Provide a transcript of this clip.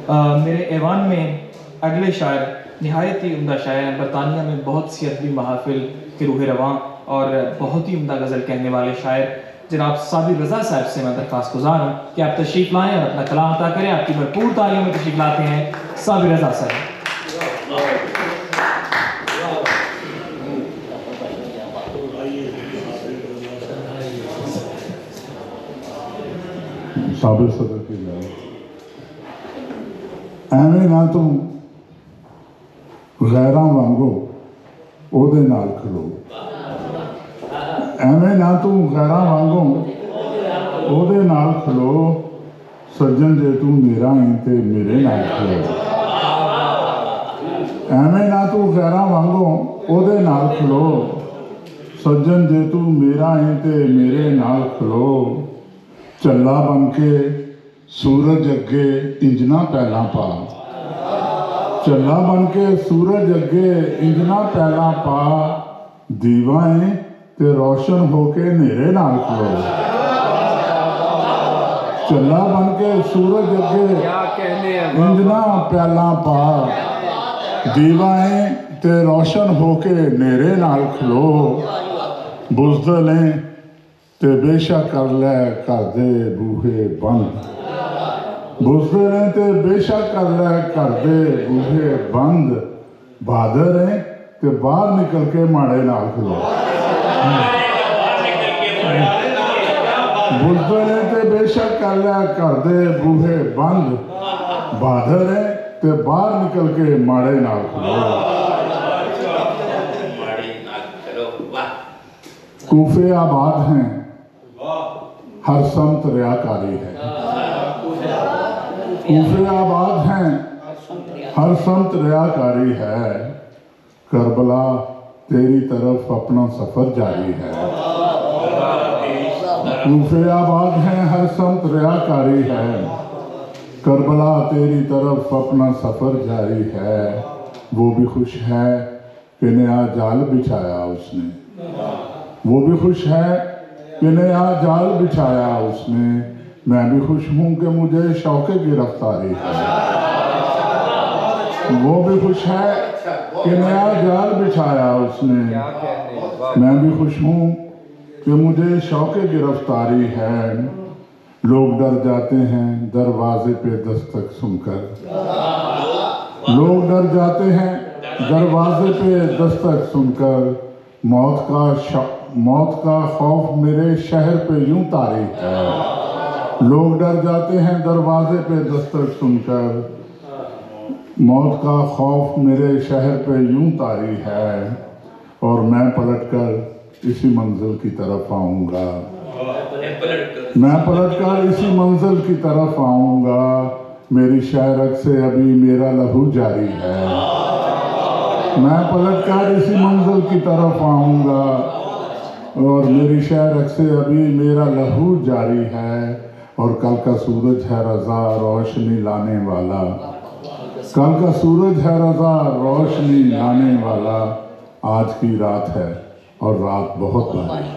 मेरे ऐवान में अगले शायर नहायत ही उम्दा शायर हैं। बरतानिया में बहुत सी अदबी महाफिल के रूह रवां और बहुत ही उम्दा गज़ल कहने वाले शायर जनाब साबिर रज़ा साहब से मैं दरख्वास्त गुजार हूँ कि आप तशरीफ़ लाएँ और अपना कलाम अता करें। आपकी भरपूर तालियों में तशरीफ़ लाते हैं साबिर रज़ा साहब। साबिर सदर की जाए ਐਵੇਂ ਨਾ ਤੂੰ ਗੈਰਾਂ ਵਾਂਗੂ ਉਹਦੇ ਨਾਲ ਖਲੋ, ਐਵੇਂ ਨਾ ਤੂੰ ਗੈਰਾਂ ਵਾਂਗੂ ਉਹਦੇ ਨਾਲ ਖਲੋ, ਸੱਜਣ ਜੇ ਤੂੰ ਮੇਰਾ ਹੈ ਤੇ ਮੇਰੇ ਨਾਲ ਖਲੋ। ਐਵੇਂ ਨਾ ਤੂੰ ਗੈਰਾਂ ਵਾਂਗੂ ਉਹਦੇ ਨਾਲ ਖਲੋ, ਸੱਜਣ ਜੇ ਤੂੰ ਮੇਰਾ ਹੈ ਤੇ ਮੇਰੇ ਨਾਲ ਖਲੋ। ਚੱਲਾ ਬਣ ਕੇ सूरज अगे इंजना पहला पा, चला बन के सूरज अगे इंजना पहला पा, दीवाएं ते रोशन होके नेरे नाल खलो। चला बन के सूरज अगे इंजना पहला पा, दीवाएं ते रोशन होके नेरे नाल खलो। बुज़दिल ते बेशक कर लै कर दे बूहे बंद, बुज़दिल हैं ते बेशक कर लै कर दे बूहे बंद, बहादुर हैं ते बाहर निकल के माड़े नाल खलो। बुज़दिल हैं ते बेशक कर लै कर दे बूहे बंद, बहादुर हैं ते बाहर निकल के माड़े नाल खलो। कूफे आबाद हैं, हर समत रियाकारी है। कूफे आबाद हैं, हर समत रियाकारी है। करबला तेरी तरफ अपना सफर जारी है। कूफे आबाद हैं, हर समत रियाकारी है। करबला तेरी तरफ अपना सफर जारी है। वो भी खुश है कि नया जाल बिछाया उसने, वो भी खुश है कि नया जाल बिछाया उसने। मैं भी खुश हूँ कि मुझे शौक़े गिरफ्तारी है। वो भी खुश है कि नया जाल बिछाया उसने। मैं भी खुश हूँ कि मुझे शौक़े गिरफ्तारी है। लोग डर जाते हैं दरवाजे पे दस्तक सुनकर, लोग डर जाते हैं दरवाजे पे दस्तक सुनकर। मौत का खौफ मेरे शहर पे यूं तारी है। लोग डर जाते हैं दरवाजे पे दस्तक सुनकर। मौत का खौफ मेरे शहर पे यूं तारी है। और मैं पलटकर इसी मंजिल की तरफ आऊँगा, मैं पलटकर इसी मंजिल की तरफ आऊँगा। मेरी शायरक से अभी मेरा लहू जारी है। मैं पलटकर इसी मंजिल की तरफ आऊँगा और मेरी शायरक से अभी मेरा लहू जारी है। और कल का सूरज है रज़ा रोशनी लाने वाला, कल का सूरज है रज़ा रोशनी लाने वाला। आज की रात है और रात बहुत भारी।